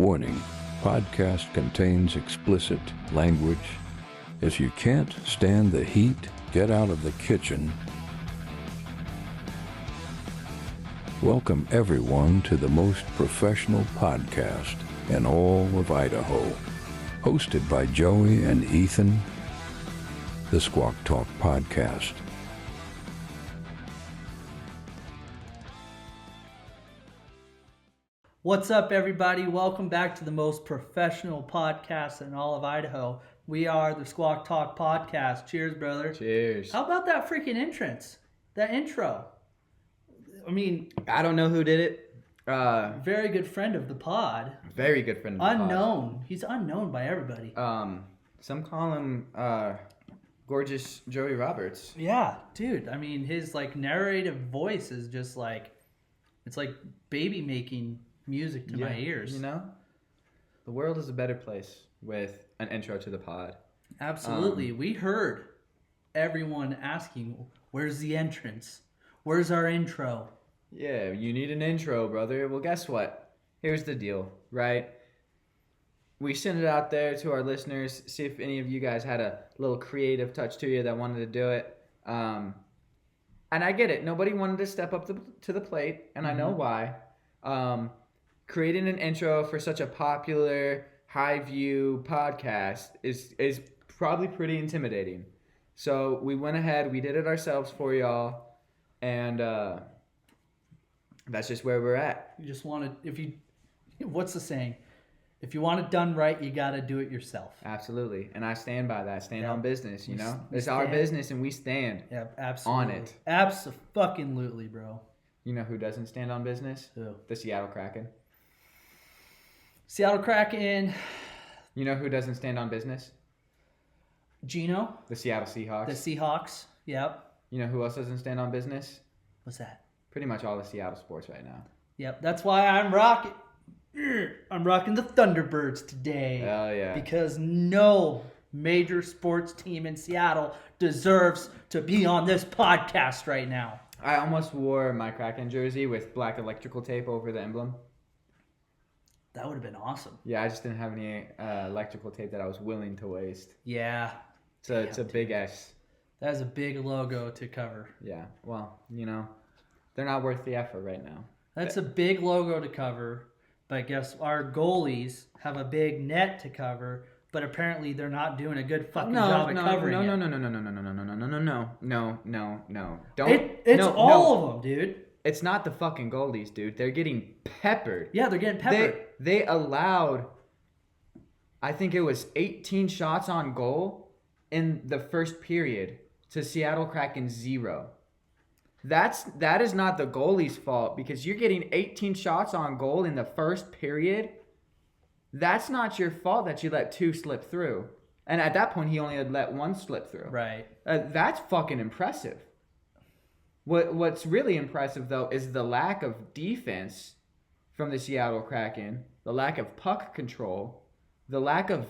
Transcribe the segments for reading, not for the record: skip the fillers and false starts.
Warning, podcast contains explicit language. If you can't stand the heat, get out of the kitchen. Welcome everyone to the most professional podcast in all of Idaho. Hosted by Joey and Ethan, the Squawk Talk Podcast. What's up, everybody? Welcome back to the most professional podcast in all of Idaho. We are the Squawk Talk Podcast. Cheers, brother. Cheers. How about that freaking entrance? That intro. I mean, I don't know who did it. very good friend of the pod. Very good friend of the Unknown. He's unknown by everybody. pod. Some call him Gorgeous Joey Roberts. Yeah, dude. I mean, his like narrative voice is just like, it's like baby making music to my ears. You know? The world is a better place with an intro to the pod. Absolutely. We heard everyone asking, where's the entrance? Where's our intro? Yeah, you need an intro, brother. Well, guess what? Here's the deal, right? We sent it out there to our listeners, see if any of you guys had a little creative touch to you that wanted to do it. And I get it. Nobody wanted to step up to the plate, and I know why. Creating an intro for such a popular, high-view podcast is probably pretty intimidating. So we went ahead, we did it ourselves for y'all, and that's just where we're at. You just want to, what's the saying? If you want it done right, you got to do it yourself. Absolutely, and I stand by that. Stand on business, you know? we It's our stand. business, and we stand Yeah, absolutely. on it. Abso-fucking-lutely, bro. You know who doesn't stand on business? Who? The Seattle Kraken. Seattle Kraken, You know who doesn't stand on business? Gino, The Seattle Seahawks. the Seahawks. Yep. You know who else doesn't stand on business? What's that? Pretty much all the Seattle sports right now. Yep. That's why I'm rocking the Thunderbirds today. Hell yeah. Because no major sports team in Seattle deserves to be on this podcast right now. I almost wore my Kraken jersey with black electrical tape over the emblem. That would have been awesome. Yeah, I just didn't have any electrical tape that I was willing to waste. Yeah. It's a big S. That is a big logo to cover. Yeah, well, you know, they're not worth the effort right now. That's a big logo to cover, but guess our goalies have a big net to cover, but apparently they're not doing a good fucking job at covering it. No. It's all of them, dude. It's not the fucking goalies, dude. They're getting peppered. Yeah, they're getting peppered. They allowed, I think it was 18 shots on goal in the first period to Seattle Kraken 0. That is not the goalie's fault because you're getting 18 shots on goal in the first period. That's not your fault that you let 2 slip through. And at that point, he only had let 1 slip through. Right. That's fucking impressive. What's really impressive, though, is the lack of defense from the Seattle Kraken, the lack of puck control, the lack of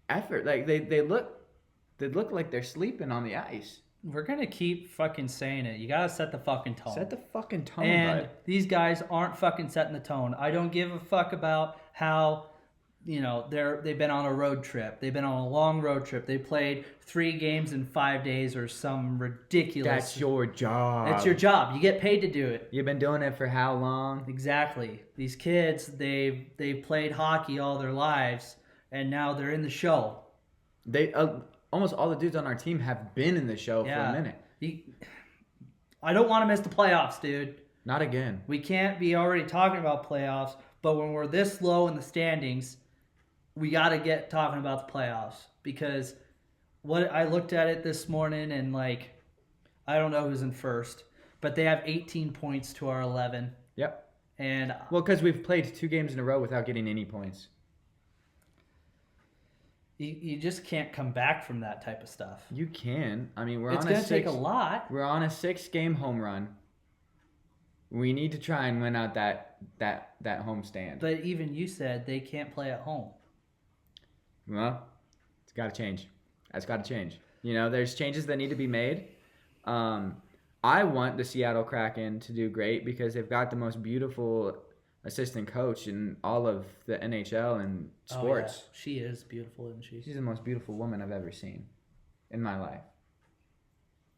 effort. Like they look like they're sleeping on the ice. We're going to keep fucking saying it. You got to set the fucking tone. Set the fucking tone, And bud. these guys aren't fucking setting the tone. I don't give a fuck about how, you know, they've been on a road trip. They've been on a long road trip. They played 3 games in 5 days or some ridiculous. That's your job. It's your job. You get paid to do it. You've been doing it for how long? Exactly. These kids, they've played hockey all their lives, and now they're in the show. They almost all the dudes on our team have been in the show for a minute. I don't want to miss the playoffs, dude. Not again. We can't be already talking about playoffs, but when we're this low in the standings, we got to get talking about the playoffs because what I looked at it this morning and like I don't know who's in first, but they have 18 points to our 11. Yep. And Well, because we've played 2 games in a row without getting any points. you just can't come back from that type of stuff. You can. I mean, It's going to take a lot. We're on a 6-game home run. We need to try and win out that home stand. But even you said they can't play at home. Well, it's got to change. That's got to change. You know, there's changes that need to be made. I want the Seattle Kraken to do great because they've got the most beautiful assistant coach in all of the NHL and sports. Oh, yeah. She is beautiful, isn't she? She's the most beautiful woman I've ever seen in my life.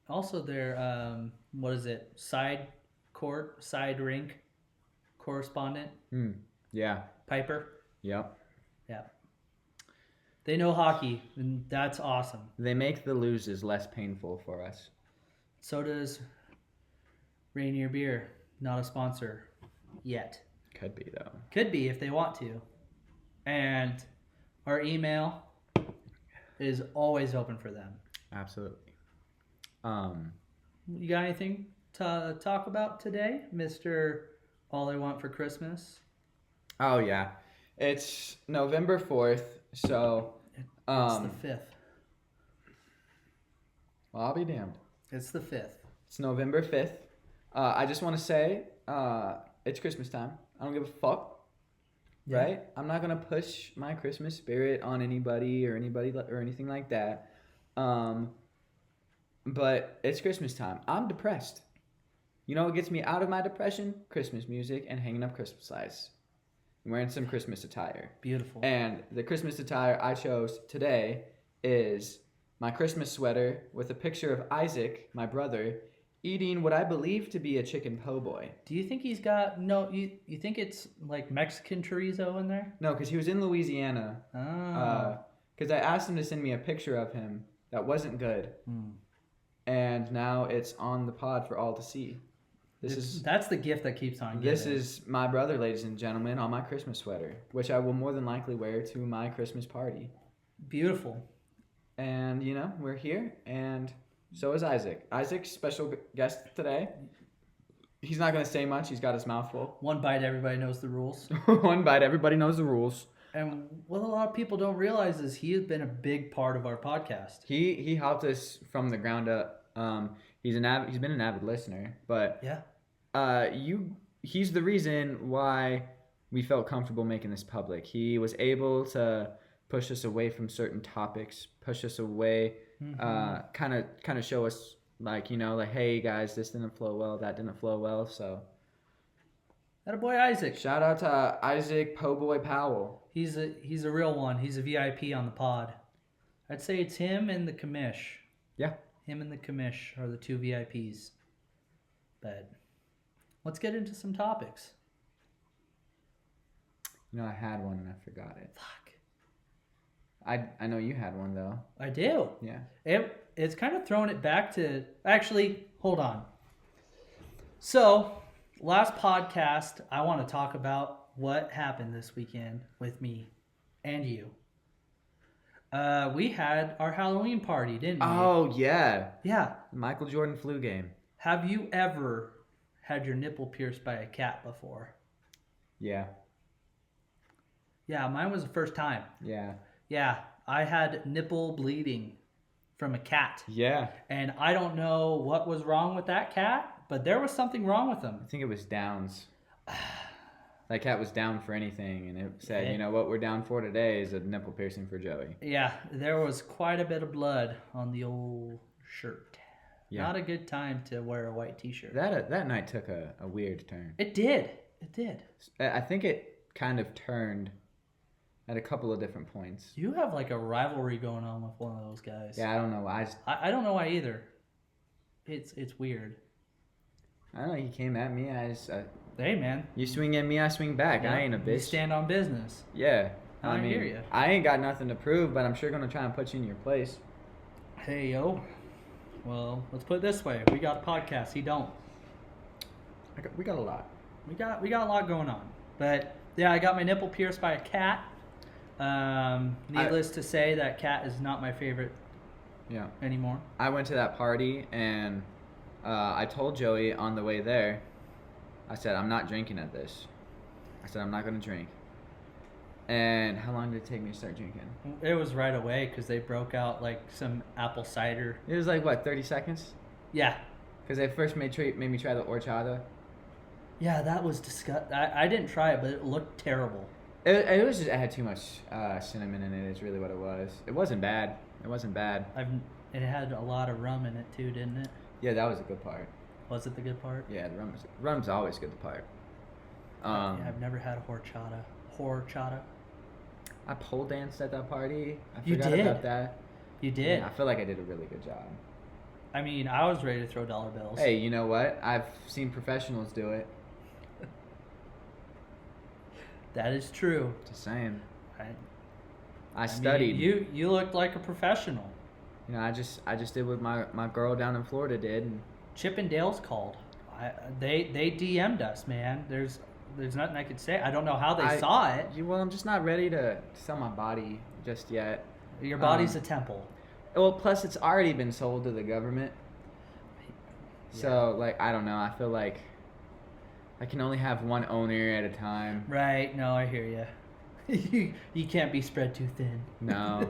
Also, their what is it? Side rink correspondent. Yeah. Piper. Yep. Yeah. They know hockey, and that's awesome. They make the loses less painful for us. So does Rainier Beer. Not a sponsor yet. Could be, though. Could be if they want to. And our email is always open for them. Absolutely. You got anything to talk about today, Mr. All I Want for Christmas? Oh, yeah. It's November 4th, so... It's the 5th. Well, I'll be damned. It's the 5th. It's November 5th. I just want to say, it's Christmas time. I don't give a fuck, right? I'm not going to push my Christmas spirit on anybody or anything like that. But it's Christmas time. I'm depressed. You know what gets me out of my depression? Christmas music and hanging up Christmas lights. I'm wearing some Christmas attire. Beautiful. And the Christmas attire I chose today is my Christmas sweater with a picture of Isaac, my brother, eating what I believe to be a chicken po' boy. Do you think he's got you think it's like Mexican chorizo in there? No, because he was in Louisiana. Oh. Because I asked him to send me a picture of him that wasn't good. And now it's on the pod for all to see. That's the gift that keeps on giving. This is my brother, ladies and gentlemen, on my Christmas sweater, which I will more than likely wear to my Christmas party. Beautiful. And, we're here, and so is Isaac. Isaac's special guest today. He's not going to say much. He's got his mouth full. One bite, everybody knows the rules. One bite, everybody knows the rules. And what a lot of people don't realize is he has been a big part of our podcast. He helped us from the ground up. He's been an avid listener, but yeah, he's the reason why we felt comfortable making this public. He was able to push us away from certain topics, push us away, kind of show us like, hey guys, this didn't flow well, that didn't flow well. So that boy Isaac. Shout out to Isaac Po' Boy Powell. He's a real one. He's a VIP on the pod. I'd say it's him and the commish. Yeah. Him and the commish are the two VIPs. But let's get into some topics. I had one and I forgot it. Fuck. I know you had one though. I do. Yeah. It's kind of throwing it back to... Actually, hold on. So, last podcast, I want to talk about what happened this weekend with me and you. We had our Halloween party, didn't we? Oh, yeah. Yeah. Michael Jordan flu game. Have you ever had your nipple pierced by a cat before? Yeah. Yeah, mine was the first time. Yeah. Yeah, I had nipple bleeding from a cat. Yeah. And I don't know what was wrong with that cat, but there was something wrong with him. I think it was Downs. That cat was down for anything, and it said, what we're down for today is a nipple piercing for Joey. Yeah, there was quite a bit of blood on the old shirt. Yeah. Not a good time to wear a white t-shirt. That night took a weird turn. It did. I think it kind of turned at a couple of different points. You have like a rivalry going on with one of those guys. Yeah, I don't know why. I don't know why either. It's weird. I don't know. He came at me. Hey, man. You swing at me, I swing back. Yeah, I ain't a bitch. You stand on business. Yeah. I hear you. I ain't got nothing to prove, but I'm sure going to try and put you in your place. Hey, yo. Well, let's put it this way. We got a podcast. He don't. We got a lot. We got a lot going on. But, yeah, I got my nipple pierced by a cat. Needless to say, that cat is not my favorite anymore. I went to that party, and I told Joey on the way there, I said, I'm not drinking at this. I said, I'm not going to drink. And how long did it take me to start drinking? It was right away because they broke out like some apple cider. It was like, 30 seconds? Yeah. Because they first made me try the horchata. Yeah, that was disgusting. I didn't try it, but it looked terrible. It had too much cinnamon in it is really what it was. It wasn't bad. It had a lot of rum in it too, didn't it? Yeah, that was a good part. Was it the good part? Yeah, the rum's always good part. Yeah, I've never had a horchata. Horchata. I pole danced at that party. I You forgot did? about that. You did. Yeah, I feel like I did a really good job. I mean, I was ready to throw dollar bills. Hey, you know what? I've seen professionals do it. That is true. Just saying. I I mean, studied. you looked like a professional. You know, I just did what my girl down in Florida did. And Chippendales called. They DM'd us, man. There's nothing I could say. I don't know how they saw it. Well, I'm just not ready to sell my body just yet. Your body's a temple. Well, plus it's already been sold to the government. Yeah. So, like, I don't know. I feel like I can only have one owner at a time. Right. No, I hear you. You can't be spread too thin. No,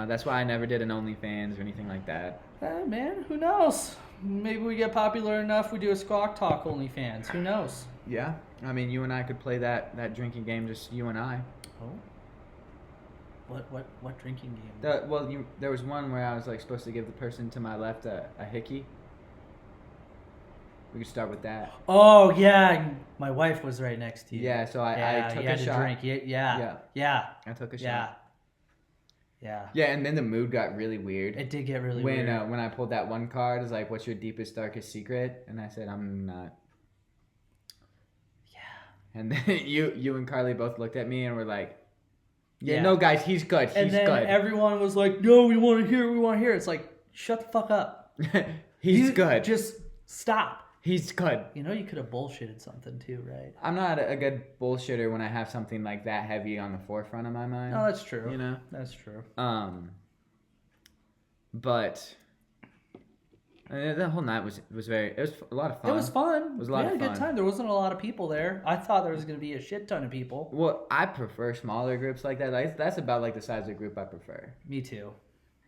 that's why I never did an OnlyFans or anything like that. Man, who knows? Maybe we get popular enough, we do a Squawk Talk OnlyFans. Who knows? Yeah, I mean, you and I could play that drinking game, just you and I. Oh. What drinking game? There was one where I was like supposed to give the person to my left a hickey. We could start with that. Oh yeah, my wife was right next to you. Yeah, so I took you a had shot. to drink. Yeah. I took a Yeah. shot. Yeah. Yeah, and then the mood got really weird. It did get really when weird. when I pulled that one card, it was like, "What's your deepest, darkest secret?" And I said, "I'm not." Yeah. And then you and Carly both looked at me and were like, Yeah. no, guys, he's good. He's And then good. everyone was like, "No, we want to hear. It's like, shut the fuck up. He's You good. Just stop. He's good. You know, you could have bullshitted something too, right? I'm not a good bullshitter when I have something like that heavy on the forefront of my mind. No, that's true. You know? That's true. But the whole night was it was a lot of fun. It was fun. It was a lot we had of a good fun. time. There wasn't a lot of people there. I thought there was going to be a shit ton of people. Well, I prefer smaller groups like that. That's about like the size of the group I prefer. Me too.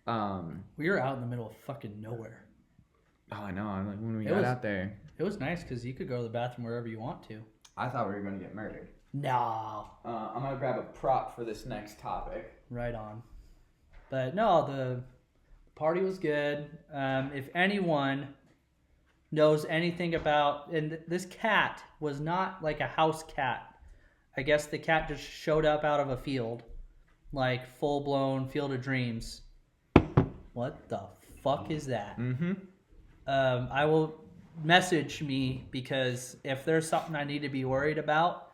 Oh, We were out in the middle of fucking nowhere. I know. I'm like, when we It got was- out there, It was nice because you could go to the bathroom wherever you want to. I thought we were going to get murdered. No. I'm going to grab a prop for this next topic. Right on. But no, the party was good. If anyone knows anything about, and this cat was not like a house cat. I guess the cat just showed up out of a field, like full blown Field of Dreams. What the fuck is that? Mm-hmm. I will message me because if there's something I need to be worried about,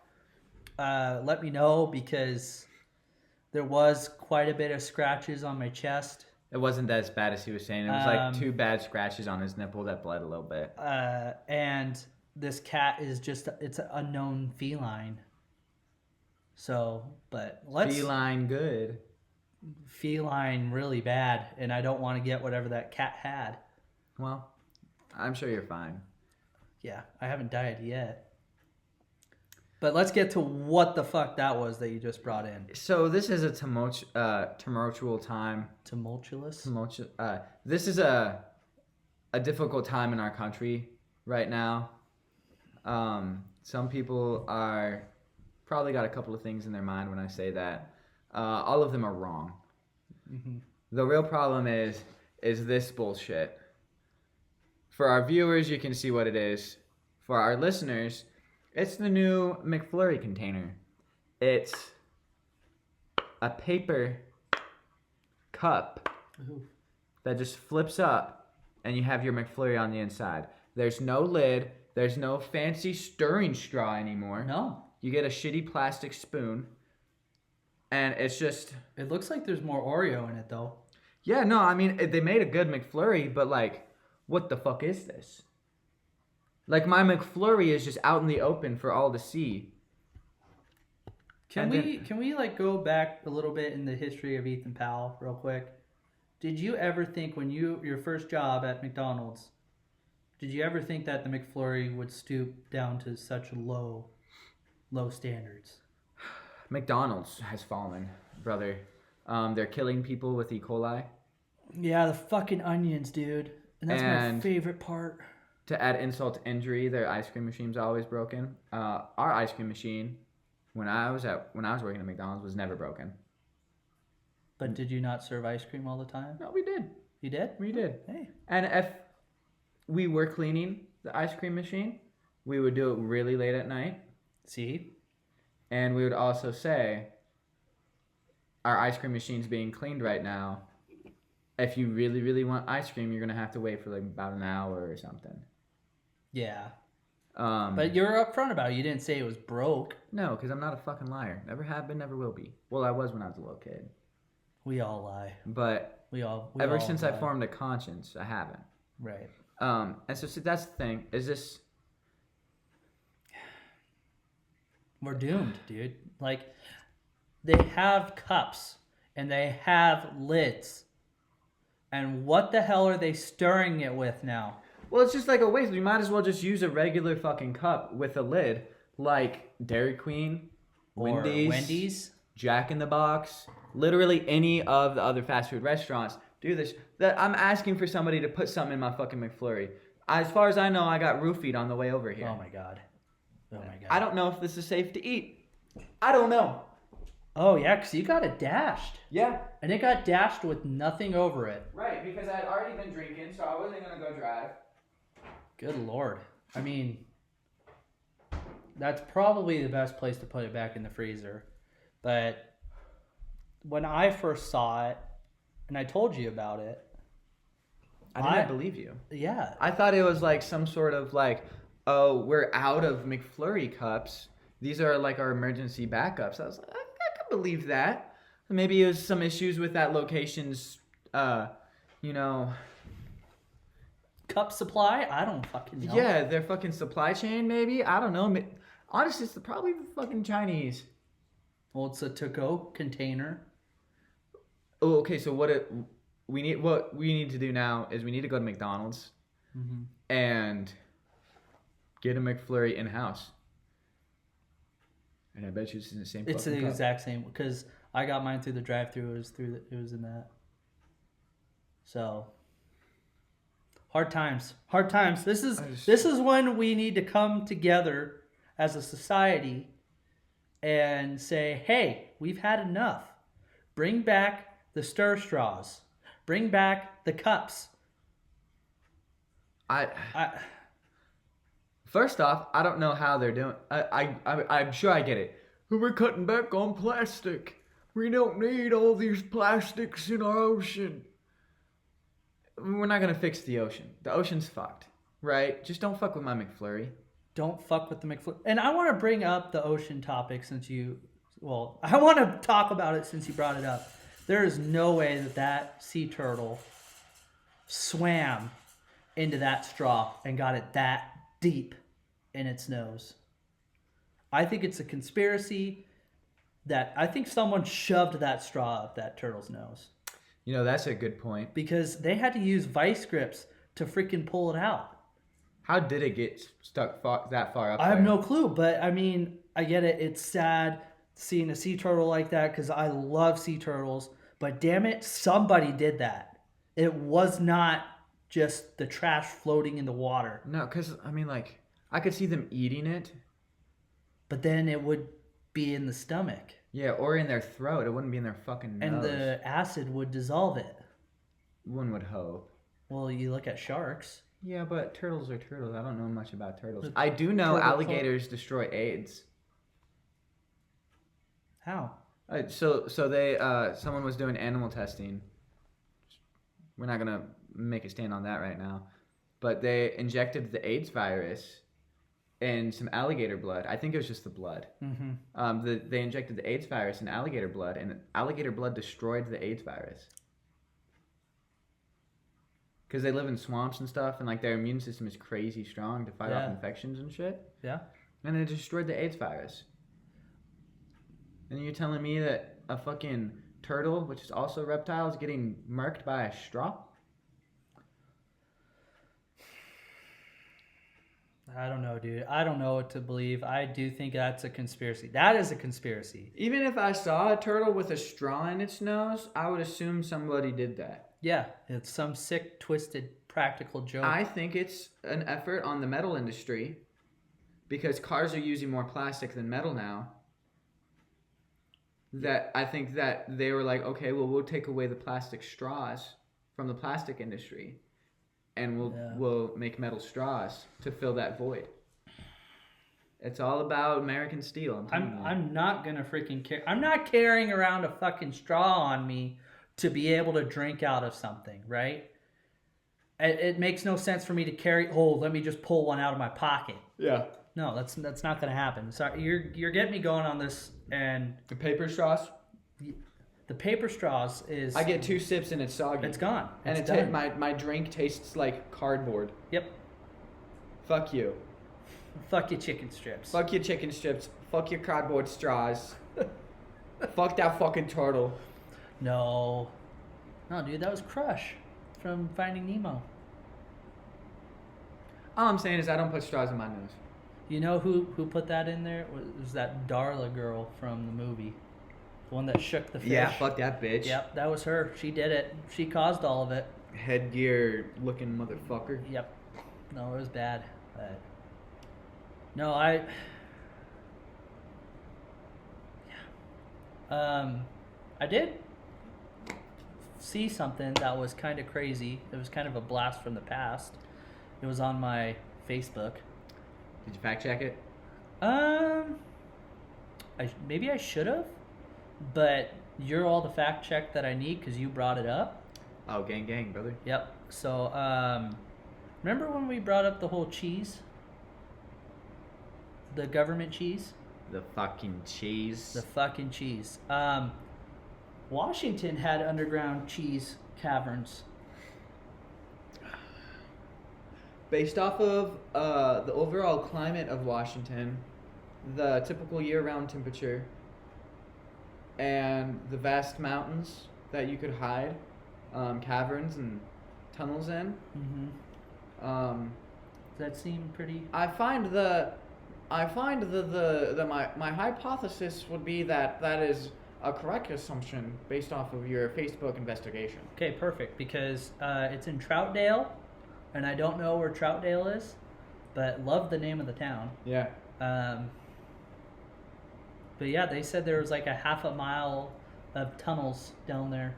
let me know because there was quite a bit of scratches on my chest. It wasn't as bad as he was saying. It was like 2 bad scratches on his nipple that bled a little bit. And this cat is it's an unknown feline. So, but Feline good. feline really bad, and I don't want to get whatever that cat had. Well, I'm sure you're fine. Yeah, I haven't died yet. But let's get to what the fuck that was that you just brought in. So this is a tumultuous time. Tumultuous? This is a difficult time in our country right now. Some people are probably got a couple of things in their mind when I say that. All of them are wrong. Mm-hmm. The real problem is this bullshit. For our viewers, you can see what it is. For our listeners, it's the new McFlurry container. It's a paper cup Ooh. that just flips up and you have your McFlurry on the inside. There's no lid. There's no fancy stirring straw anymore. No. You get a shitty plastic spoon. And it's just... It looks like there's more Oreo in it, though. Yeah, no, I mean, they made a good McFlurry, but like, what the fuck is this? Like, my McFlurry is just out in the open for all to see. Can we like go back a little bit in the history of Ethan Powell real quick? Did you ever think when your first job at McDonald's, did you ever think that the McFlurry would stoop down to such low standards? McDonald's has fallen, brother. They're killing people with E. coli. Yeah, the fucking onions, dude. And that's my And- favorite part. To add insult to injury, their ice cream machine's always broken. Our ice cream machine, when I was working at McDonald's, was never broken. But did you not serve ice cream all the time? No, we did. You did? We did. Hey. And if we were cleaning the ice cream machine, we would do it really late at night. See? And we would also say, our ice cream machine's being cleaned right now. If you really, really want ice cream, you're going to have to wait for like about an hour or something. Yeah. Um, But you're upfront about it. You didn't say it was broke. no, because I'm not a fucking liar. Never have been, never will be. Well, I was when I was a little kid. We all lie. But We all ever since I lie. formed a conscience, I haven't. Right. And so that's the thing. Is this... We're doomed, dude. Like, they have cups and they have lids. And what the hell are they stirring it with now? Well, it's just like a waste. We might as well just use a regular fucking cup with a lid, like Dairy Queen, Or Wendy's, Jack in the Box, literally any of the other fast food restaurants do this. That I'm asking for somebody to put something in my fucking McFlurry. As far as I know, I got roofied on the way over here. Oh my god. Oh my god. I don't know if this is safe to eat. I don't know. Oh yeah, because you got it dashed. Yeah. And it got dashed with nothing over it. Right, because I had already been drinking, so I wasn't going to go drive. Good lord. I mean, that's probably the best place to put it back in the freezer. But when I first saw it, and I told you about it, I didn't believe you. yeah. I thought it was like some sort of like, oh, we're out of McFlurry cups. These are like our emergency backups. I was like, I can believe that. Maybe it was some issues with that location's, you know, Cup supply? I don't fucking know. yeah, their fucking supply chain. Maybe I don't know. Honestly, it's probably the fucking Chinese. Well, it's a to-go container. Oh, okay. So what we need to do now is we need to go to McDonald's and get a McFlurry in house. And I bet you it's in the same. It's the fucking cup. exact same because I got mine through the drive-through. It was in that. So hard times. Hard times. This is when we need to come together as a society and say, "Hey, we've had enough. Bring back the stir straws. Bring back the cups." I First off, I don't know how they're doing. I'm sure I get it. We're cutting back on plastic. We don't need all these plastics in our ocean. We're not gonna fix the ocean. The ocean's fucked, right? Just don't fuck with my McFlurry. Don't fuck with the McFlurry. And I want to bring up the ocean topic I want to talk about it since you brought it up. There is no way that sea turtle swam into that straw and got it that deep in its nose. I think it's a conspiracy that I think someone shoved that straw up that turtle's nose You know, that's a good point. because they had to use vice grips to freaking pull it out. How did it get stuck that far up I have there? no clue, but I mean, I get it. It's sad seeing a sea turtle like that because I love sea turtles. But damn it, somebody did that. It was not just the trash floating in the water. No, because, I mean, like, I could see them eating it. But then it would be in the stomach. Yeah, or in their throat. It wouldn't be in their fucking nose. And the acid would dissolve it. One would hope. Well, you look at sharks. Yeah, but turtles are turtles. I don't know much about turtles. The I do know turtle alligators destroy AIDS. How? So they someone was doing animal testing. We're not gonna make a stand on that right now, but they injected the AIDS virus in some alligator blood. I think it was just the blood. Mm-hmm. They injected the AIDS virus in alligator blood, and alligator blood destroyed the AIDS virus. Because they live in swamps and stuff, and like their immune system is crazy strong to fight off Yeah. infections and shit. Yeah. And it destroyed the AIDS virus. And you're telling me that a fucking turtle, which is also a reptile, is getting murked by a straw? I don't know, dude. I don't know what to believe. I do think that's a conspiracy. That is a conspiracy. Even if I saw a turtle with a straw in its nose, I would assume somebody did that. Yeah, it's some sick, twisted, practical joke. I think it's an effort on the metal industry because cars are using more plastic than metal now. That I think that they were like, okay, well, we'll take away the plastic straws from the plastic industry, and we'll make metal straws to fill that void. It's all about American steel. I'm telling you. I'm not gonna freaking care. I'm not carrying around a fucking straw on me to be able to drink out of something, right? It makes no sense for me to carry. Oh, let me just pull one out of my pocket. Yeah. No, that's not gonna happen. So you're getting me going on this, and The paper straws. the paper straws is I get 2 sips and it's soggy. it's gone. And It's it's done. my drink tastes like cardboard. Yep. Fuck you. Fuck your chicken strips. Fuck your chicken strips. Fuck your cardboard straws. Fuck that fucking turtle. No, dude, that was Crush from Finding Nemo. All I'm saying is I don't put straws in my nose. You know who put that in there? It was that Darla girl from the movie, the one that shook the fish. Yeah, fuck that bitch. Yep, that was her. She did it. She caused all of it. Headgear looking motherfucker. Yep. No, it was bad. But no, I did see something that was kind of crazy. It was kind of a blast from the past. It was on my Facebook. Did you fact check it? Maybe I should have, but you're all the fact check that I need because you brought it up. Oh, gang, gang, brother. Yep. So, remember when we brought up the whole cheese? The government cheese? The fucking cheese. The fucking cheese. Washington had underground cheese caverns. Based off of the overall climate of Washington, the typical year-round temperature, and the vast mountains that you could hide caverns and tunnels in, Mm-hmm. um, Does that seem pretty? my hypothesis would be that is a correct assumption based off of your Facebook investigation. Okay, perfect. Because it's in Troutdale, and I don't know where Troutdale is, but love the name of the town. Yeah. But yeah, they said there was like a half a mile of tunnels down there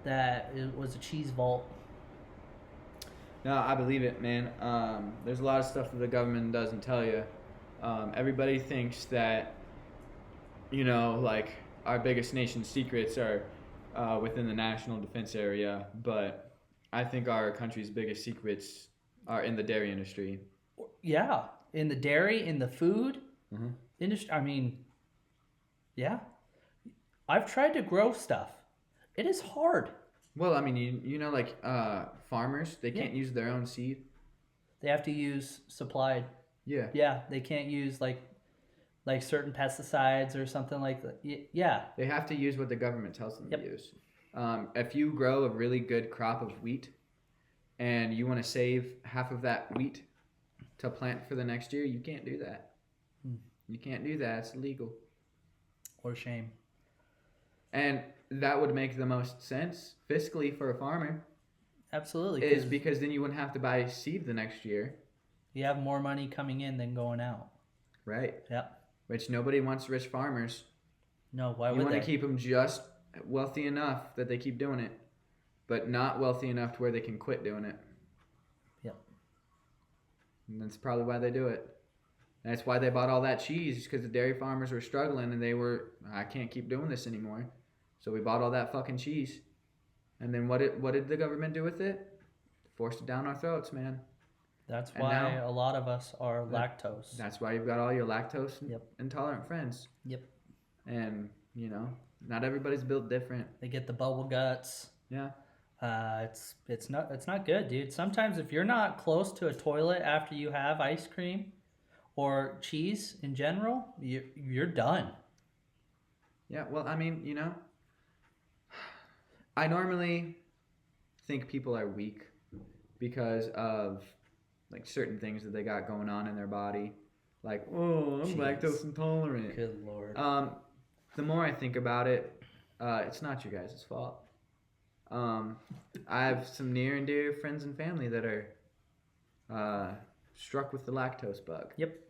that it was a cheese vault. No, I believe it, man. There's a lot of stuff that the government doesn't tell you. Everybody thinks that, like our biggest nation secrets are within the national defense area, but I think our country's biggest secrets are in the dairy industry. Yeah, in the dairy, in the food Mm-hmm. industry. I mean, yeah. I've tried to grow stuff. It is hard. Well, I mean, like farmers, they can't use their own seed. They have to use supplied. Yeah. Yeah, they can't use like certain pesticides or something like that. Yeah. They have to use what the government tells them Yep. to use. If you grow a really good crop of wheat and you want to save half of that wheat to plant for the next year, you can't do that. You can't do that. It's illegal. What a shame. And that would make the most sense fiscally for a farmer Absolutely. is 'Cause because then you wouldn't have to buy seed the next year, you have more money coming in than going out. right? Yep. Which nobody wants rich farmers. No, why You would want they? to keep them just wealthy enough that they keep doing it, but not wealthy enough to where they can quit doing it. Yep. And that's probably why they do it. That's why they bought all that cheese, because the dairy farmers were struggling and they were, I can't keep doing this anymore. So we bought all that fucking cheese. And then what did the government do with it? Forced it down our throats, man. That's And why now- a lot of us are lactose. That's why you've got all your lactose Yep. intolerant friends. Yep. And, not everybody's built different. They get the bubble guts. Yeah. It's not good, dude. Sometimes if you're not close to a toilet after you have ice cream or cheese in general, you're done. Yeah, well, I mean, I normally think people are weak because of like certain things that they got going on in their body. Like, oh, I'm Jeez. lactose intolerant. Good lord. The more I think about it, it's not you guys' fault. I have some near and dear friends and family that are struck with the lactose bug. Yep.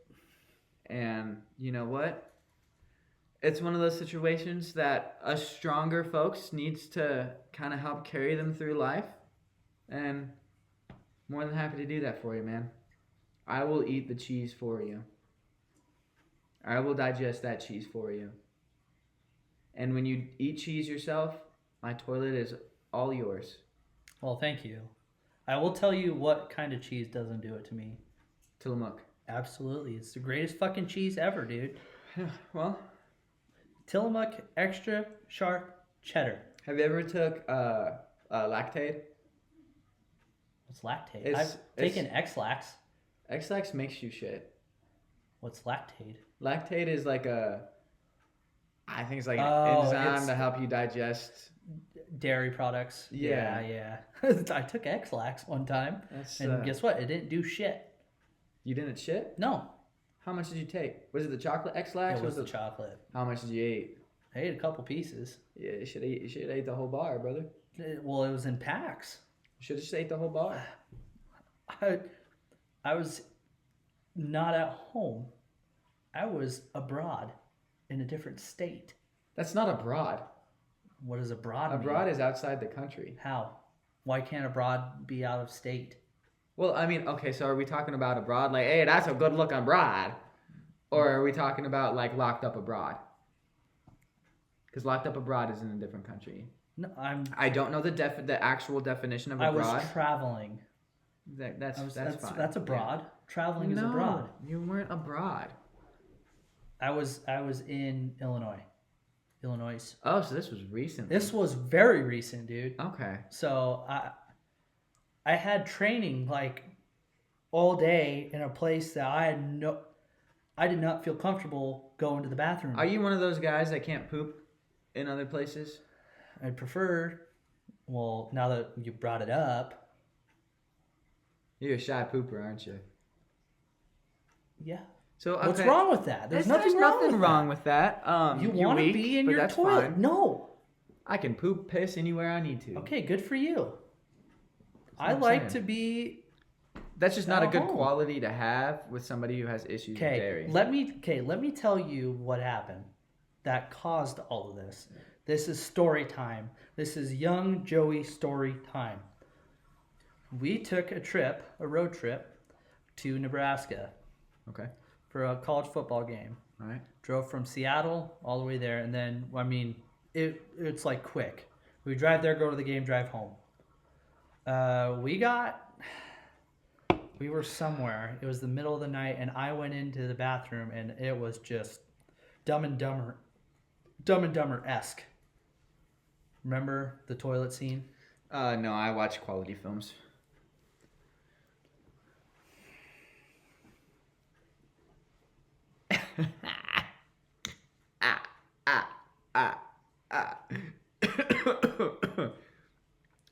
And you know what? It's one of those situations that us stronger folks needs to kind of help carry them through life. And more than happy to do that for you, man. I will eat the cheese for you. I will digest that cheese for you. And when you eat cheese yourself, my toilet is all yours. Well, thank you. I will tell you what kind of cheese doesn't do it to me. Tillamook. Absolutely. It's the greatest fucking cheese ever, dude. Well, Tillamook extra sharp cheddar. have you ever took Lactaid? What's lactate? It's- I've taken X-Lax. X-Lax makes you shit. What's lactate? Lactate is like I think it's like an Oh, enzyme it's- to help you digest. Dairy products. Yeah. Yeah. I took X-Lax one time, That's, and guess what? It didn't do shit. you didn't shit? No, How much did you take? Was it the chocolate X-Lax? it or was the it- chocolate. How much did you eat? I ate a couple pieces. Yeah, you should have ate the whole bar, brother. Well, it was in packs. You should have just ate the whole bar. I was not at home. I was abroad in a different state. That's not abroad. What does abroad mean? Abroad is outside the country. How? Why can't abroad be out of state? Well, I mean, okay, so are we talking about abroad like, hey, that's a good looking broad? Or are we talking about like locked up abroad? Because locked up abroad is in a different country. No, I don't know the actual definition of I abroad. was traveling. That's fine. That's abroad. Traveling is No, abroad. you weren't abroad. I was in Illinois. Illinois. Oh, so this was recent. This was very recent, dude. Okay. So I had training like all day in a place that I did not feel comfortable going to the bathroom. Are you one of those guys that can't poop in other places? I'd prefer. Well, now that you brought it up, You're a shy pooper, aren't you? yeah. So okay. What's wrong with that? There's nothing wrong with that. You you're want to weak, be in but your that's toilet? fine. No. I can poop, piss anywhere I need to. Okay, good for you. what I I'm like saying. to be. That's just not a At good home. quality to have with somebody who has issues with dairy. Let me tell you what happened that caused all of this. This is story time. This is young Joey story time. We took a road trip to Nebraska Okay. for a college football game. All right. Drove from Seattle all the way there, and then it's like quick. We drive there, go to the game, drive home. We were somewhere. It was the middle of the night, and I went into the bathroom, and it was just Dumb and Dumber-esque. Remember the toilet scene? No, I watch quality films.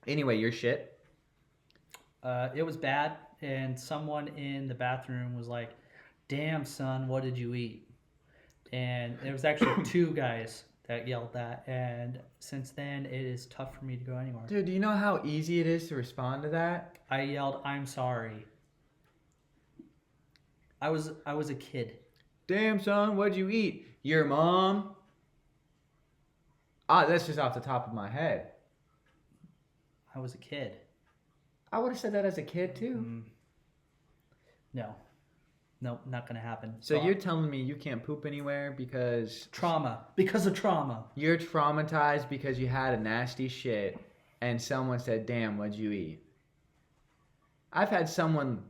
Anyway, your shit. It was bad, and someone in the bathroom was like, "Damn, son, what did you eat?" And it was actually two guys that yelled that, and since then it is tough for me to go anywhere. Dude, do you know how easy it is to respond to that? I yelled, "I'm sorry." I was a kid. Damn, son, what'd you eat? Your mom? Ah, that's just off the top of my head. I was a kid. I would have said that as a kid too. No. Nope, not gonna happen. So you're telling me you can't poop anywhere because trauma. Because of trauma. you're traumatized because you had a nasty shit and someone said, "Damn, what'd you eat?" I've had someone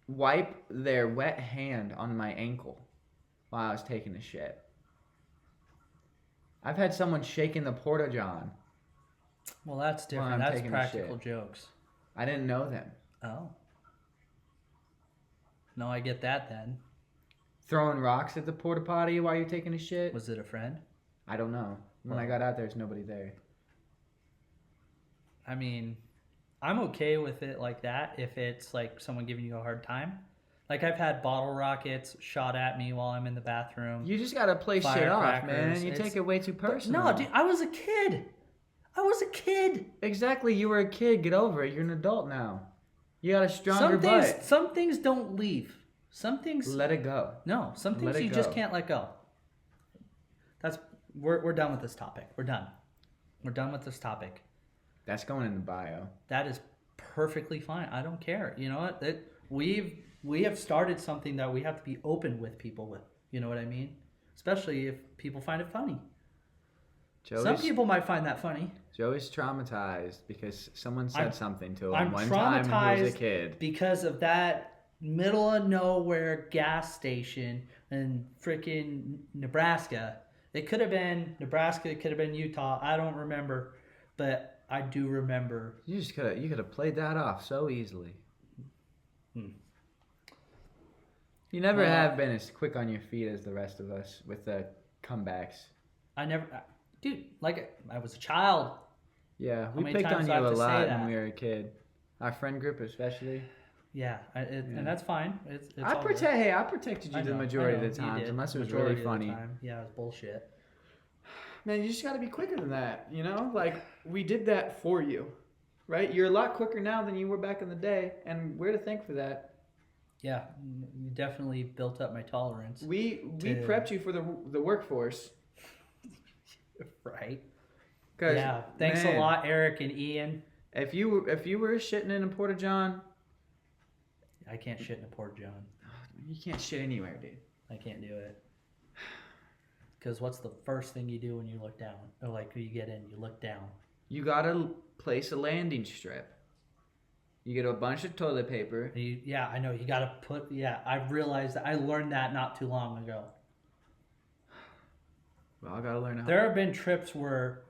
wipe their wet hand on my ankle while I was taking a shit. I've had someone shaking the porta-john. Well, that's Well, different. I'm That's taking a practical shit. jokes. I didn't know them. Oh. No, I get that then. Throwing rocks at the porta potty while you're taking a shit? Was it a friend? I don't know. When I Well- got out, there's nobody there. I mean, I'm okay with it like that if it's like someone giving you a hard time. Like I've had bottle rockets shot at me while I'm in the bathroom. You just gotta play shit off, man. Firecrackers. You It's- take it way too personal. No, dude, I was a kid. I was a kid. Exactly. You were a kid. Get over it. You're an adult now. You got a stronger butt. Some things don't leave. Some things Let it go. no. Some let things it you just go. can't let go. We're done with this topic. We're done. We're done with this topic. That's going in the bio. That is perfectly fine. I don't care. You know what? We have started something that we have to be open with people with. You know what I mean? Especially if people find it funny. Some Joey's, people might find that funny. Joey's traumatized because someone said something to him I'm one time when he was a traumatized kid. because of that middle of nowhere gas station in freaking Nebraska. It could have been Nebraska, it could have been Utah. I don't remember, but I do remember. You could have played that off so easily. You never have been as quick on your feet as the rest of us with the comebacks. Dude, like I was a child. Yeah, we many picked on times you do I have a to say lot that? when we were a kid. Our friend group especially. Yeah, and that's fine. It's I all good. protected you I the know, majority I know, of the you times, did. unless it was Majority really of the funny. time. Yeah, it was bullshit. Man, you just got to be quicker than that, you know? Like, we did that for you, right? You're a lot quicker now than you were back in the day, and we're to thank for that. Yeah, you definitely built up my tolerance. We prepped you for the workforce. Right. 'Cause, Yeah. Thanks man, a lot, Eric and Ian. If you were shitting in a Porta John, I can't shit in a Porta John. you can't shit anywhere, dude. I can't do it. Because what's the first thing you do when you look down? Or like when you get in, you look down. You gotta place a landing strip. You get a bunch of toilet paper. Yeah, I know. You got to put. Yeah, I realized that. I learned that not too long ago. Well, I gotta learn how. There have been trips where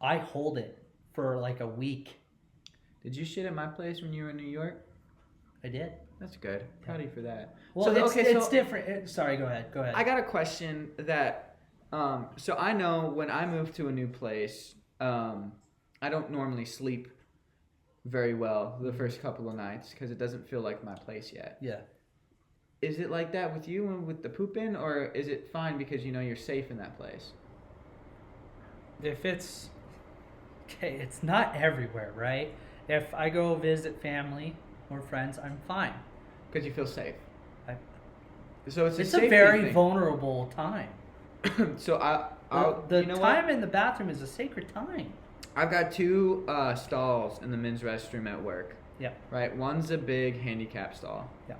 I hold it for like a week. Did you shit at my place when you were in New York? I did. That's good. Proud of you for that. Well, So, it's different. Sorry, go ahead. Go ahead. I got a question that. So I know when I move to a new place, I don't normally sleep very well the first couple of nights because it doesn't feel like my place yet. Yeah. Is it like that with you and with the pooping, or is it fine because you know you're safe in that place? If it's okay, it's not everywhere, right? If I go visit family or friends, I'm fine. Because you feel safe. I- So it's a safety very thing. vulnerable time. So The you know time what? in the bathroom is a sacred time. I've got two stalls in the men's restroom at work. Yeah. Right. One's a big handicap stall. Yeah.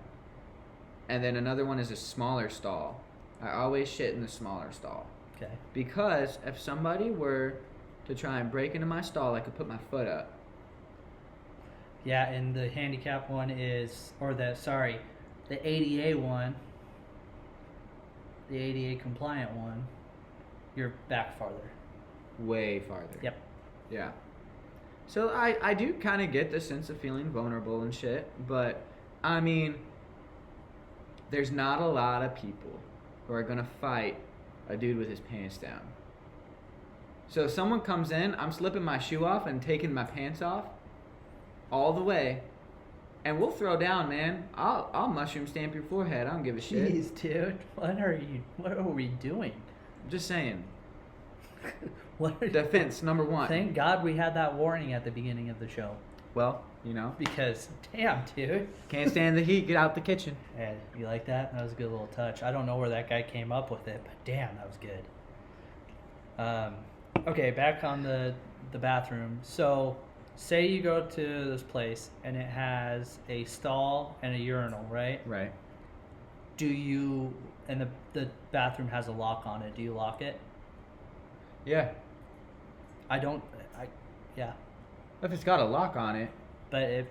And then another one is a smaller stall. I always shit in the smaller stall Okay. because if somebody were to try and break into my stall, I could put my foot up. Yeah, and the handicap one is, the ADA one, the ADA compliant one, you're back farther. Way farther. Yep. Yeah. So I do kind of get the sense of feeling vulnerable and shit, but I mean, there's not a lot of people who are going to fight a dude with his pants down. So if someone comes in, I'm slipping my shoe off and taking my pants off all the way, and we'll throw down, man. I'll mushroom stamp your forehead. I don't give a shit. Jeez, dude. What are we doing? I'm just saying. What are Defense number one. Thank God we had that warning at the beginning of the show. Well, you know, Because, damn, dude. can't stand the heat. Get out the kitchen. Hey, you like that? That was a good little touch. I don't know where that guy came up with it, but damn, that was good. Okay, back on the bathroom. So, say you go to this place and it has a stall and a urinal, right? Right. And the bathroom has a lock on it. Do you lock it? Yeah. Yeah. If it's got a lock on it. But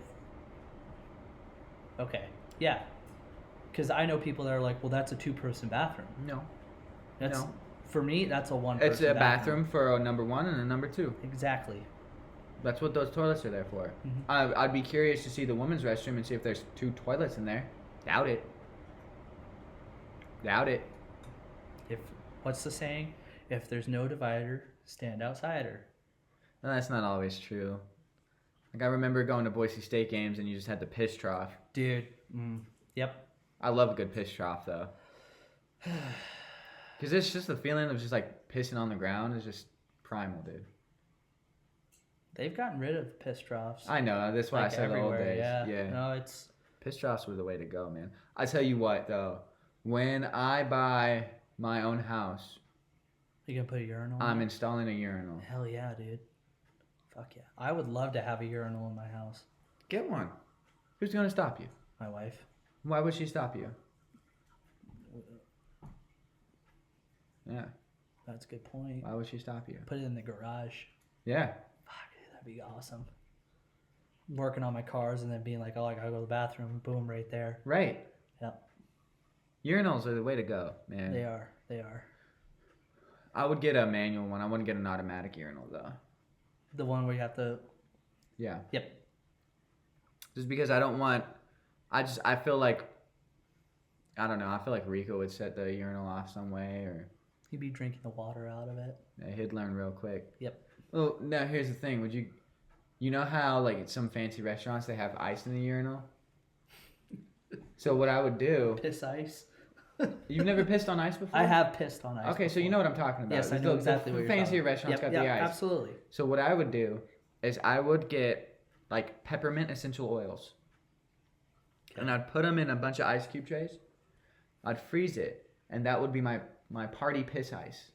okay. Yeah. Because I know people that are like, well, that's a 2-person bathroom. No. That's, No. For me, that's a 1-person It's a bathroom for a number one and a number two. Exactly. That's what those toilets are there for. Mhm. I'd be curious to see the women's restroom and see if there's 2 toilets in there. Doubt it. Doubt it. What's the saying? If there's no divider, stand outside her. No, that's not always true. Like I remember going to Boise State games and you just had the piss trough. Dude. Yep. I love a good piss trough though. Because it's just the feeling of just like pissing on the ground is just primal, dude. They've gotten rid of piss troughs. I know. That's why like I said the old everywhere, days. Yeah. No, it's... Piss troughs were the way to go, man. I tell you what, though. When I buy my own house, You gonna put a urinal I'm in it? installing a urinal. Hell yeah, dude. Fuck yeah. I would love to have a urinal in my house. Get one. Who's going to stop you? My wife. Why would she stop you? Yeah. That's a good point. Why would she stop you? Put it in the garage. Yeah. Fuck, that'd be awesome. Working on my cars and then being like, oh, I gotta go to the bathroom. Boom, right there. Right. Yep. Urinals are the way to go, man. They are. They are. I would get a manual one. I wouldn't get an automatic urinal though. The one where you have to. Yeah. Yep. Just because I don't want. I feel like. I don't know. I feel like Rico would set the urinal off some way, or You'd be drinking the water out of it. he'd learn real quick. Yep. Well, now here's the thing. You know how like at some fancy restaurants they have ice in the urinal? So what I would do. Piss ice. You've never pissed on ice before? I have pissed on ice. Okay, so you before. know what I'm talking about. Yes, I know exactly what you're talking fancier about. restaurants got Yep, the ice. absolutely. So what I would do is I would get like peppermint essential oils, and I'd put them in a bunch of ice cube trays. I'd freeze it, and that would be my party piss ice.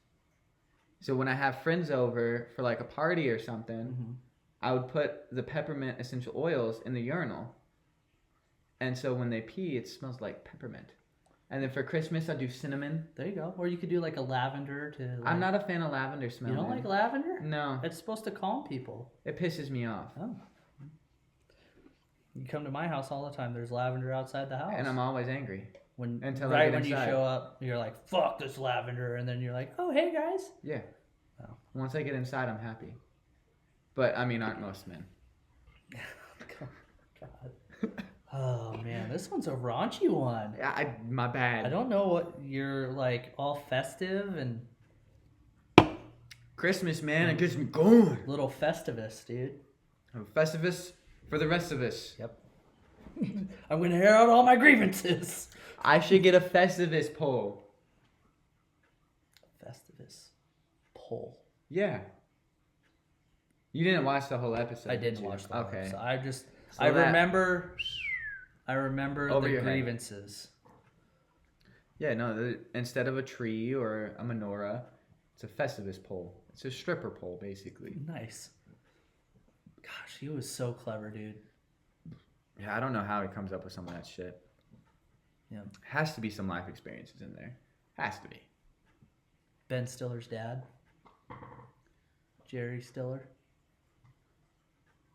So when I have friends over for like a party or something, I would put the peppermint essential oils in the urinal, and so when they pee, it smells like peppermint. And then for Christmas, I do cinnamon. There you go. Or you could do like a lavender to. Like, I'm not a fan of lavender smell. You don't man. like lavender? No, It's supposed to calm people. it pisses me off. Oh. You come to my house all the time. There's lavender outside the house. And I'm always angry. Until I right get when inside. you show up, you're like, "Fuck this lavender," and then you're like, "Oh, hey guys." Yeah. Oh. Once I get inside, I'm happy. But I mean, aren't most men? God. Oh man, this one's a raunchy one. Yeah, my bad. I don't know what you're like, all festive and Christmas, man, it gets me going. little festivus, dude. I'm a Festivus for the rest of us. Yep. I'm gonna air out all my grievances. I should get a Festivus poll. Festivus poll. Yeah. You didn't watch the whole episode. I didn't did you? watch the whole Okay. episode. I just So I that- remember Over the your head. grievances. Yeah, no. Instead of a tree or a menorah, it's a Festivus pole. It's a stripper pole, basically. Nice. Gosh, he was so clever, dude. Yeah, I don't know how he comes up with some of that shit. Yeah. Has to be some life experiences in there. Has to be. Ben Stiller's dad. Jerry Stiller.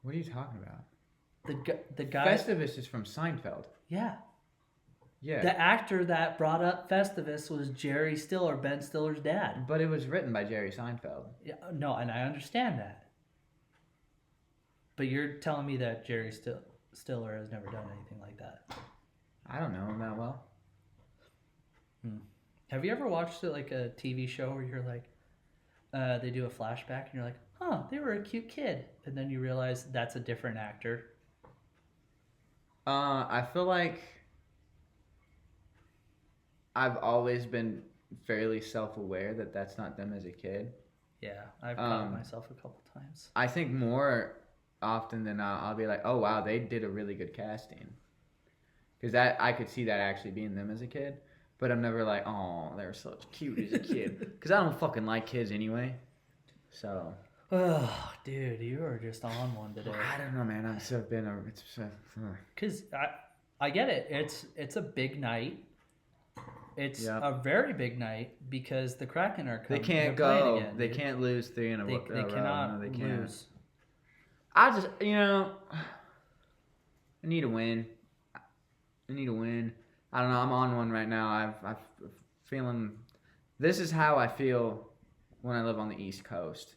What are you talking about? The guy. Festivus is from Seinfeld. Yeah. Yeah. The actor that brought up Festivus was Jerry Stiller, Ben Stiller's dad. But it was written by Jerry Seinfeld. Yeah, no, and I understand that. But you're telling me that Jerry Stiller has never done anything like that. I don't know him that well. Have you ever watched like a TV show where you're like, they do a flashback and you're like, huh, they were a cute kid. And then you realize that's a different actor. I feel like I've always been fairly self-aware that that's not them as a kid. Yeah, I've caught myself a couple times. I think more often than not, I'll be like, oh, wow, they did a really good casting. Because that I could see that actually being them as a kid. But I'm never like, oh, they were so cute as a kid. Because I don't fucking like kids anyway. So. Oh, dude, you are just on one today. I don't know, man. I've so been a. Because I get it. It's a big night. It's Yep. a very big night because the Kraken are They coming. can't they're playing go. Again, They dude. can't lose 3 in a row. They cannot No, they can't. lose. I just, I need a win. I need a win. I don't know. I'm on one right now. I'm feeling. This is how I feel when I live on the East Coast.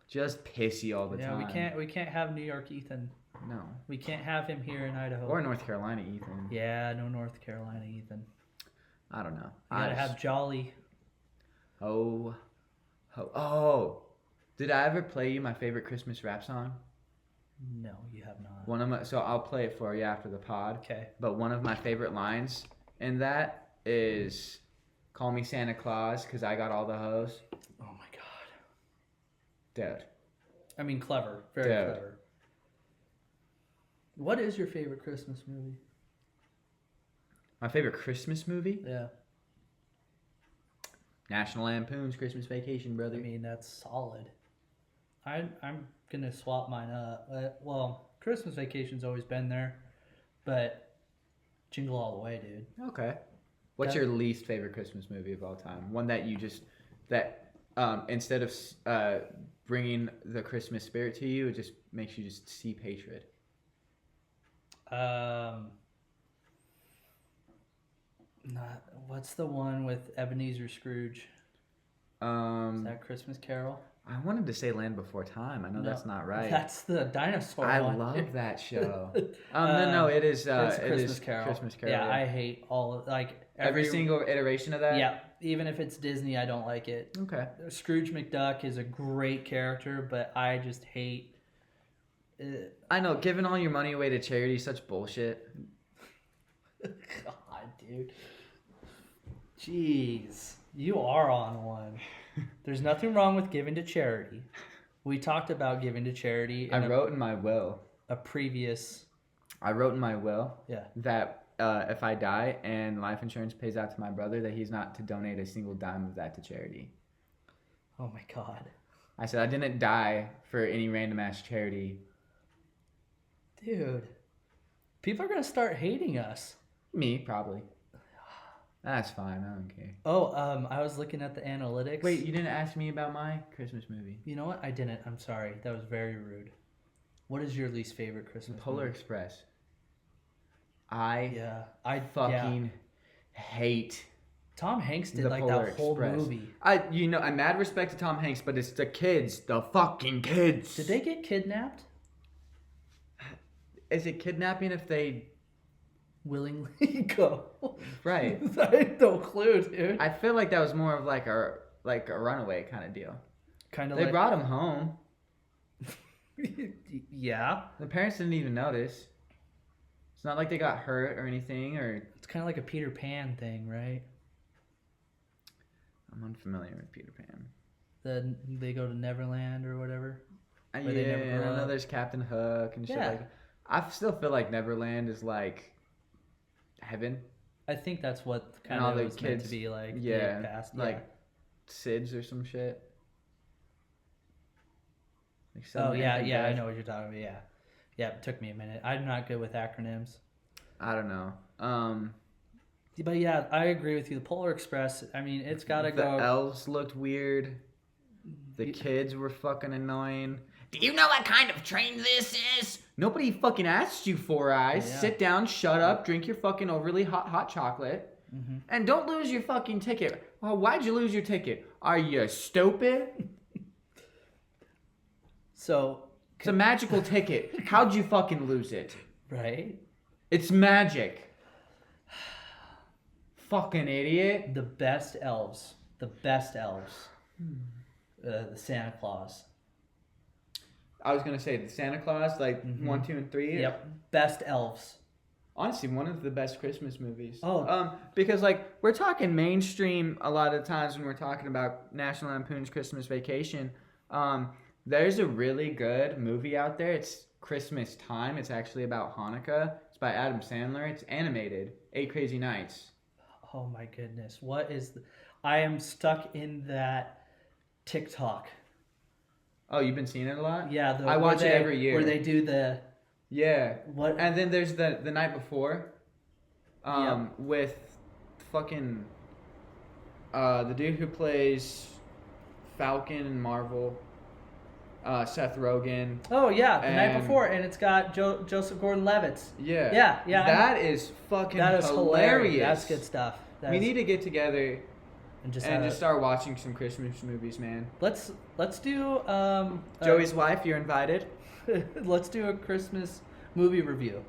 Just pissy all the Yeah, time. we can't have New York Ethan. No. We can't have him here in Idaho. Or North Carolina, Ethan. Yeah, no North Carolina Ethan. I don't know. You gotta have Jolly. Oh. Did I ever play you my favorite Christmas rap song? No, you have not. So I'll play it for you after the pod. Okay. But one of my favorite lines in that is, "Call me Santa Claus, 'cause I got all the hoes." Oh my god. Dude. I mean, clever. Very Dude. clever. What is your favorite Christmas movie? My favorite Christmas movie? Yeah. National Lampoon's Christmas Vacation, I brother. mean, that's solid. I'm gonna swap mine up. Well, Christmas Vacation's always been there, but Jingle All the Way, dude. Okay. What's Yeah. your least favorite Christmas movie of all time? One that you just that instead of bringing the Christmas spirit to you, it just makes you just seep hatred? Not what's the one with Ebenezer Scrooge? Is that Christmas Carol? I wanted to say Land Before Time. I know that's not right. That's the dinosaur I one. love that show. No, it is. It's it Christmas is Carol. Christmas Carol. Yeah, I hate all of, like every single iteration of that. Yeah, even if it's Disney, I don't like it. Okay. Scrooge McDuck is a great character, but I just hate. I know, giving all your money away to charity is such bullshit. God, dude. Jeez, you are on one. There's nothing wrong with giving to charity. We talked about giving to charity. I wrote in my will. A previous. I wrote in my will. Yeah. That if I die and life insurance pays out to my brother, that he's not to donate a single dime of that to charity. Oh my God. I said I didn't die for any random ass charity. Dude, people are gonna start hating us. Me, probably. That's fine. I don't care. Oh, I was looking at the analytics. Wait, you didn't ask me about my Christmas movie. You know what? I didn't. I'm sorry. That was very rude. What is your least favorite Christmas Polar movie? Express. I I fucking hate Tom Hanks did the like Polar that whole Express. movie. I'm mad respect to Tom Hanks, but it's the kids, the fucking kids. Did they get kidnapped? Is it kidnapping if they Willingly go. Right? I had no clue, dude. I feel like that was more of like a runaway kind of deal. Kind of They like brought him home. yeah. The parents didn't even notice. It's not like they got hurt or anything, or It's kind of like a Peter Pan thing, right? I'm unfamiliar with Peter Pan. Then they go to Neverland or whatever. Yeah, Where they never and grow I know up. there's Captain Hook and shit Yeah. like. I still feel like Neverland is like heaven. I think that's what And kind all of the was meant kids- to be like. yeah, past. like SIDS or some shit. Like Oh yeah, something yeah. I like know what you're talking about. Yeah, yeah. It took me a minute. I'm not good with acronyms. I don't know. But yeah, I agree with you. The Polar Express. I mean, it's got to The go. elves looked weird. The kids were fucking annoying. Do you know what kind of train this is? Nobody fucking asked you, Four Eyes. Yeah. Sit down, shut up, drink your fucking overly hot chocolate, and don't lose your fucking ticket. Well, why'd you lose your ticket? Are you stupid? So It's a magical ticket. How'd you fucking lose it? right, It's magic. Fucking idiot. the best elves. The best elves. The Santa Claus. I was gonna say the Santa Claus, like 1, 2, and 3. Yep, best elves. Honestly, one of the best Christmas movies. Oh. Because like we're talking mainstream a lot of times when we're talking about National Lampoon's Christmas Vacation. There's a really good movie out there. It's Christmas Time. It's actually about Hanukkah. It's by Adam Sandler. It's animated. 8 Crazy Nights. Oh my goodness, what is? I am stuck in that TikTok. Oh, you've been seeing it a lot? Yeah, I watch it every year. where they do the Yeah. what? And then there's the night before, with fucking the dude who plays Falcon in Marvel, Seth Rogen. Oh yeah, the night and- before, and it's got Joseph Gordon-Levitt. Yeah. Yeah. That is fucking That is hilarious. That's good stuff. We need to get together and just and just start watching some Christmas movies, man. let's do Joey's wife, you're invited. let's do a Christmas movie review.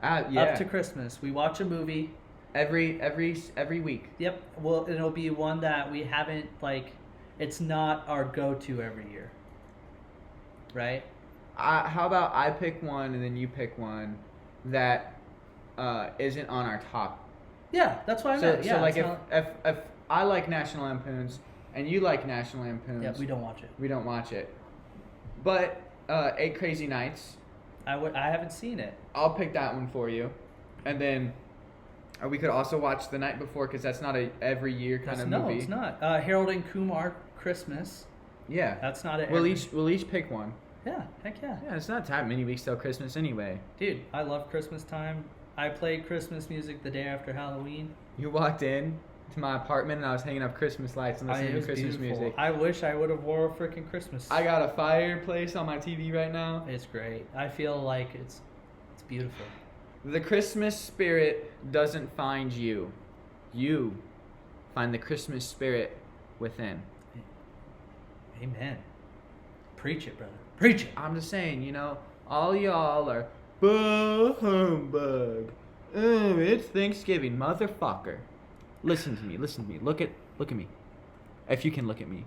Yeah. Up to Christmas, we watch a movie. every week. Yep. Well, it'll be one that we haven't like. It's not our go-to every year. Right. How about I pick one and then you pick one that isn't on our top. Yeah, that's what I So, meant. Yeah. so like it's if not- I like National Lampoons and you like National Lampoons, yeah, we don't watch it. we don't watch it. But 8 Crazy Nights, I haven't seen it. I'll pick that one for you, and then we could also watch The Night Before because that's not a every year kind of No, movie. it's not. Harold and Kumar Christmas. Yeah, That's not it. we'll each pick one. Yeah, heck yeah. Yeah, it's not that many weeks till Christmas anyway. Dude, I love Christmas time. I played Christmas music the day after Halloween. You walked in to my apartment and I was hanging up Christmas lights and listening it to was Christmas beautiful. music. I wish I would have wore a freaking Christmas. I got a fireplace on my TV right now. It's great. I feel like it's beautiful. The Christmas spirit doesn't find you. You find the Christmas spirit within. Amen. Preach it, brother. Preach it. I'm just saying, you know, all y'all are bah humbug. Oh, it's Thanksgiving, motherfucker. Listen to me. Look at me. If you can look at me.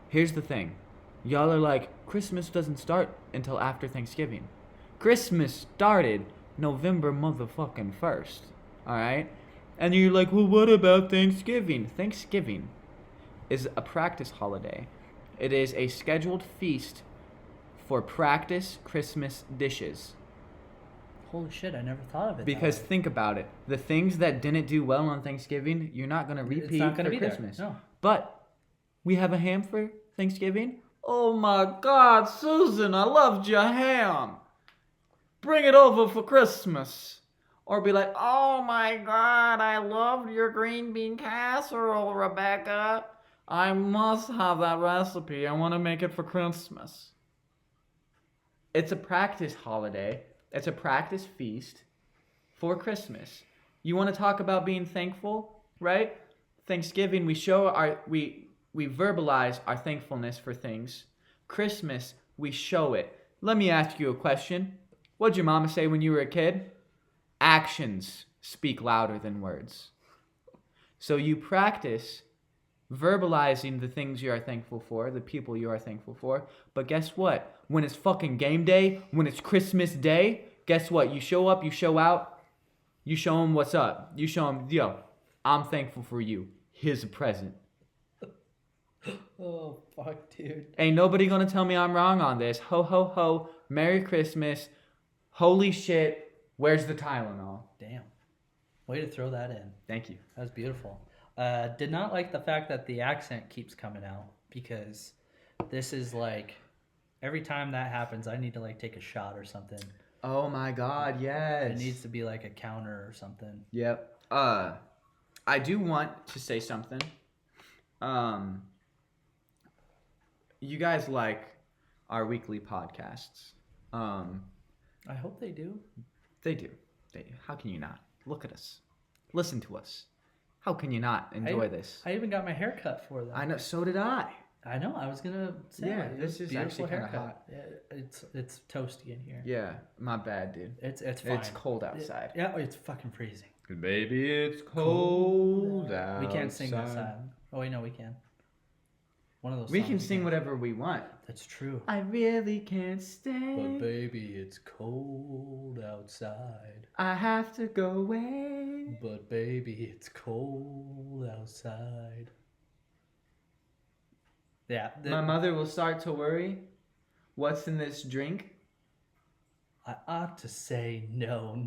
Here's the thing. Y'all are like, Christmas doesn't start until after Thanksgiving. Christmas started November motherfucking 1st. Alright? And you're like, well, what about Thanksgiving? Thanksgiving is a practice holiday. It is a scheduled feast for practice Christmas dishes. Holy shit, I never thought of it. Because that way. think about it. The things that didn't do well on Thanksgiving, you're not going to It's repeat not gonna for be there. Christmas. No. But we have a ham for Thanksgiving. Oh my God, Susan, I loved your ham. Bring it over for Christmas. Or be like, oh my God, I loved your green bean casserole, Rebecca. I must have that recipe. I want to make it for Christmas. It's a practice holiday. It's a practice feast for Christmas. You want to talk about being thankful, right? Thanksgiving, we verbalize our thankfulness for things. Christmas, we show it. Let me ask you a question. What'd your mama say when you were a kid? Actions speak louder than words. So you practice verbalizing the things you are thankful for, the people you are thankful for. But guess what? When it's fucking game day, when it's Christmas Day, guess what? You show up, you show out, you show them what's up. You show them, yo, I'm thankful for you. Here's a present. Oh, fuck, dude. Ain't nobody gonna tell me I'm wrong on this. Ho, ho, ho. Merry Christmas. Holy shit. Where's the Tylenol? Damn. Way to throw that in. Thank you. That was beautiful. Did not like the fact that the accent keeps coming out, because this is like, every time that happens, I need to like take a shot or something. Oh my God, yes. It needs to be like a counter or something. Yep. I do want to say something. You guys like our weekly podcasts. I hope they do. They do. How can you not? Look at us. Listen to us. How can you not enjoy this? I even got my hair cut for them. I know. So did I. I know. I was gonna say. Yeah, it this was is a actually beautiful kinda haircut. Yeah, it's toasty in here. Yeah. My bad, dude. It's fine. It's cold outside. Yeah, it's fucking freezing. Baby, it's cold outside. We can't sing this side. Oh wait, no, we can. One of those. We songs can sing whatever we want. That's true. I really can't stay. But baby, it's cold outside. I have to go away. But baby, it's cold outside. Yeah. My mother will start to worry. What's in this drink? I ought to say no.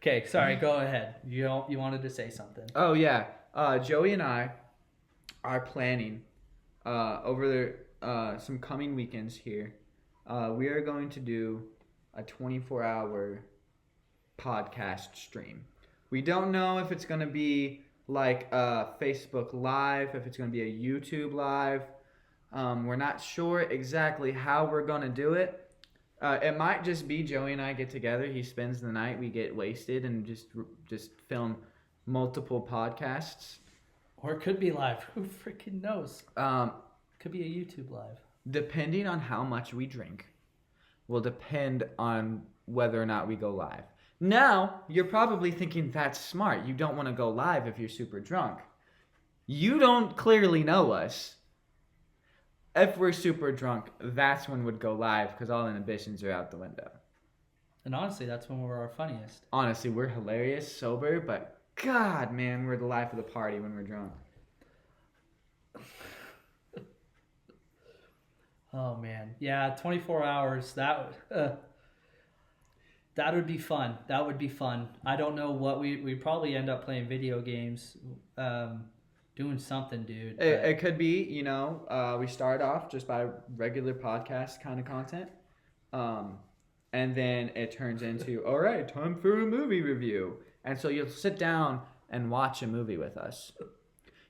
Okay, sorry. Go ahead. You wanted to say something. Oh yeah, Joey and I are planning over some coming weekends here. We are going to do a 24-hour podcast stream. We don't know if it's going to be like a Facebook Live, if it's going to be a YouTube Live. We're not sure exactly how we're going to do it. It might just be Joey and I get together. He spends the night. We get wasted and just film multiple podcasts. Or it could be live. Who freaking knows? Could be a YouTube live. Depending on how much we drink will depend on whether or not we go live. Now, you're probably thinking that's smart. You don't want to go live if you're super drunk. You don't clearly know us. If we're super drunk, that's when we'd go live because all inhibitions are out the window. And honestly, that's when we're our funniest. Honestly, we're hilarious sober, but God, man, we're the life of the party when we're drunk. Oh man, yeah, 24 hours. That would be fun. That would be fun. I don't know what we probably end up playing video games, doing something, dude. It could be, we start off just by regular podcast kind of content, and then it turns into all right, time for a movie review. And so you'll sit down and watch a movie with us.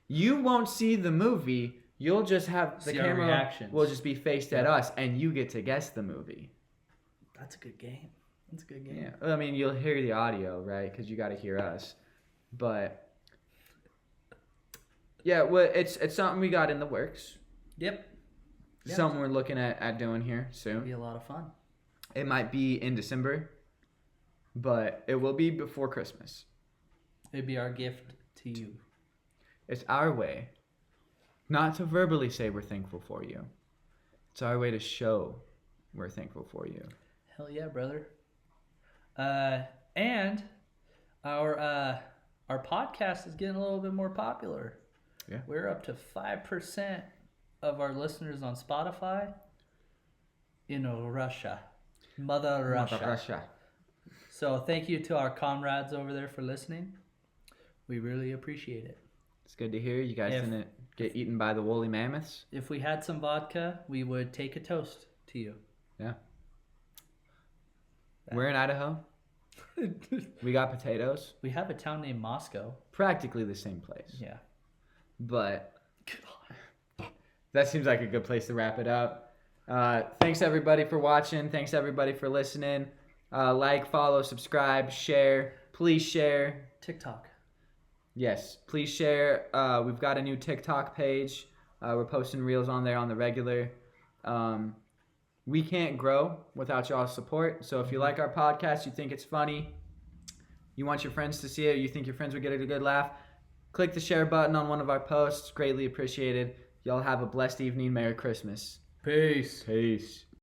You won't see the movie. You'll just have the See our camera reactions. will just be faced at us, and you get to guess the movie. That's a good game. That's a good game. Yeah, I mean, you'll hear the audio, right? Because you got to hear us. But yeah, well, it's something we got in the works. Yep. Yeah. Something we're looking at doing here It'll be soon. a lot of fun. It might be in December, but it will be before Christmas. It'd be our gift to you. It's our way, not to verbally say we're thankful for you. It's our way to show we're thankful for you. Hell yeah, brother. And our podcast is getting a little bit more popular. Yeah. We're up to 5% of our listeners on Spotify in Russia. Mother Russia. So thank you to our comrades over there for listening. We really appreciate it. It's good to hear you guys didn't get eaten by the woolly mammoths. If we had some vodka, we would take a toast to you. Yeah. We're in Idaho. We got potatoes. We have a town named Moscow. Practically the same place. Yeah. But that seems like a good place to wrap it up. Thanks everybody for watching. Thanks everybody for listening. Like, follow, subscribe, share. Please share. TikTok. Yes, please share. We've got a new TikTok page. We're posting reels on there on the regular. We can't grow without y'all's support. So if you like our podcast, you think it's funny, you want your friends to see it, you think your friends would get a good laugh, click the share button on one of our posts. Greatly appreciated. Y'all have a blessed evening. Merry Christmas. Peace. Peace.